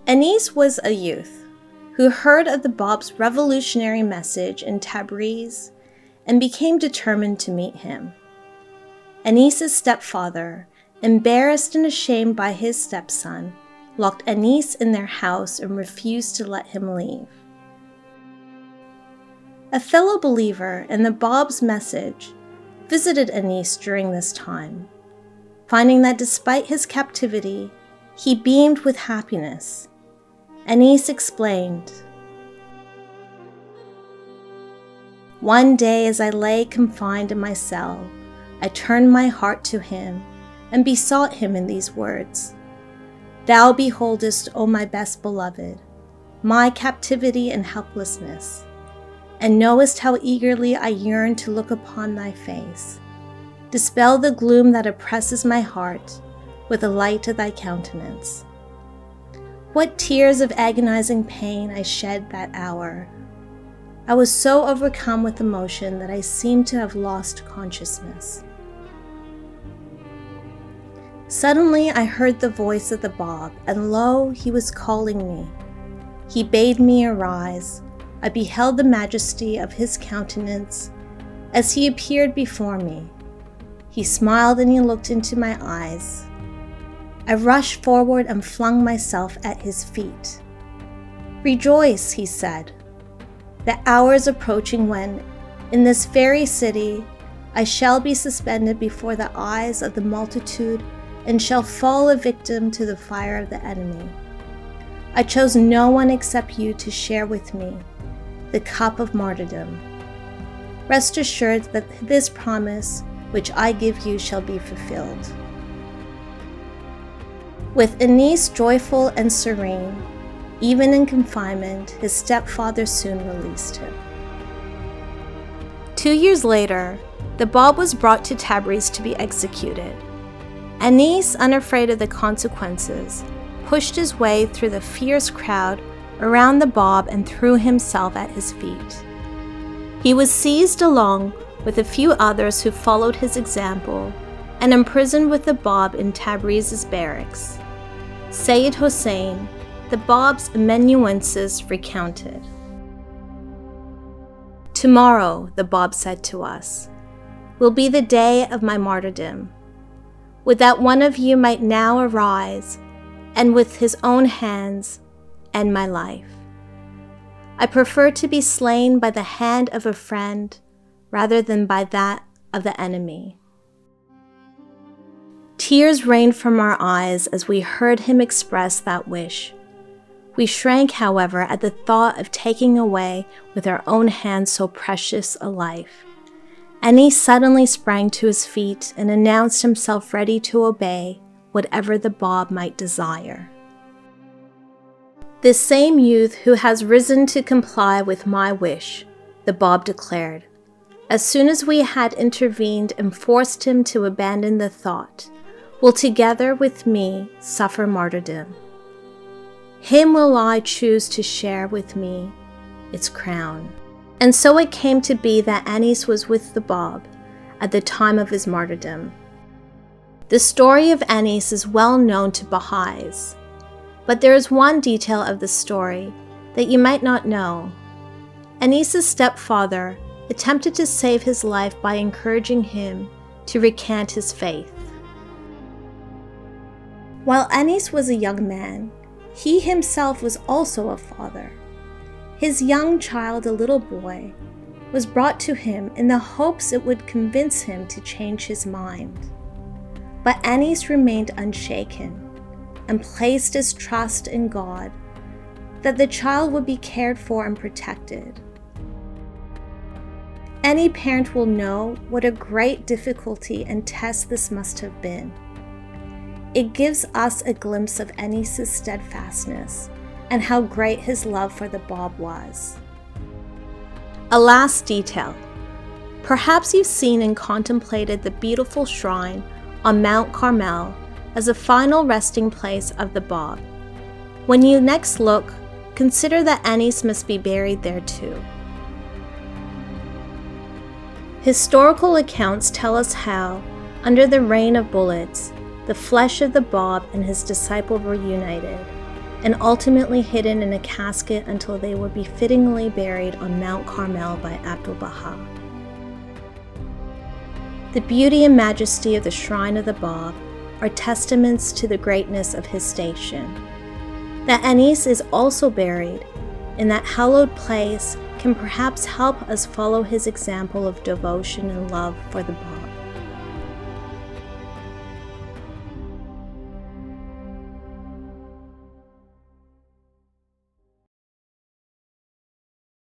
Anis was a youth who heard of the Bab's revolutionary message in Tabriz and became determined to meet him. Anis's stepfather, embarrassed and ashamed by his stepson, locked Anis in their house and refused to let him leave. A fellow believer in the Bab's message visited Anis during this time, finding that despite his captivity, he beamed with happiness. Anis explained, "One day as I lay confined in my cell, I turned my heart to him and besought him in these words, 'Thou beholdest, O my best beloved, my captivity and helplessness, and knowest how eagerly I yearn to look upon thy face. Dispel the gloom that oppresses my heart with the light of thy countenance.' What tears of agonizing pain I shed that hour! I was so overcome with emotion that I seemed to have lost consciousness. Suddenly I heard the voice of the Bab, and lo, he was calling me. He bade me arise. I beheld the majesty of his countenance as he appeared before me. He smiled and he looked into my eyes. I rushed forward and flung myself at his feet. 'Rejoice,' he said. 'The hour is approaching when, in this very city, I shall be suspended before the eyes of the multitude and shall fall a victim to the fire of the enemy. I chose no one except you to share with me the cup of martyrdom. Rest assured that this promise which I give you shall be fulfilled.' With Anis joyful and serene, even in confinement, his stepfather soon released him. 2 years later, the Bab was brought to Tabriz to be executed. Anis, unafraid of the consequences, pushed his way through the fierce crowd around the Bab and threw himself at his feet. He was seized along with a few others who followed his example and imprisoned with the Bab in Tabriz's barracks. Sayyid Hussein, the Bab's amanuensis, recounted, "Tomorrow," the Bab said to us, "will be the day of my martyrdom. Would that one of you might now arise and with his own hands end my life. I prefer to be slain by the hand of a friend rather than by that of the enemy." Tears rained from our eyes as we heard him express that wish. We shrank, however, at the thought of taking away with our own hands so precious a life. Anis suddenly sprang to his feet and announced himself ready to obey whatever the Bab might desire. "This same youth who has risen to comply with my wish," the Bab declared, "as soon as we had intervened and forced him to abandon the thought, will together with me suffer martyrdom. Him will I choose to share with me its crown." And so it came to be that Anis was with the Bab at the time of his martyrdom. The story of Anis is well known to Baha'is, but there is one detail of the story that you might not know. Anis's stepfather attempted to save his life by encouraging him to recant his faith. While Anis was a young man, he himself was also a father. His young child, a little boy, was brought to him in the hopes it would convince him to change his mind. But Anis remained unshaken and placed his trust in God that the child would be cared for and protected. Any parent will know what a great difficulty and test this must have been. It gives us a glimpse of Anis's steadfastness and how great his love for the Bab was. A last detail. Perhaps you've seen and contemplated the beautiful shrine on Mount Carmel as a final resting place of the Bab. When you next look, consider that Anis must be buried there too. Historical accounts tell us how, under the rain of bullets, the flesh of the Bab and his disciple were united, and ultimately hidden in a casket until they would be fittingly buried on Mount Carmel by Abdu'l-Baha. The beauty and majesty of the shrine of the Bab are testaments to the greatness of his station. That Anis is also buried in that hallowed place can perhaps help us follow his example of devotion and love for the Bab.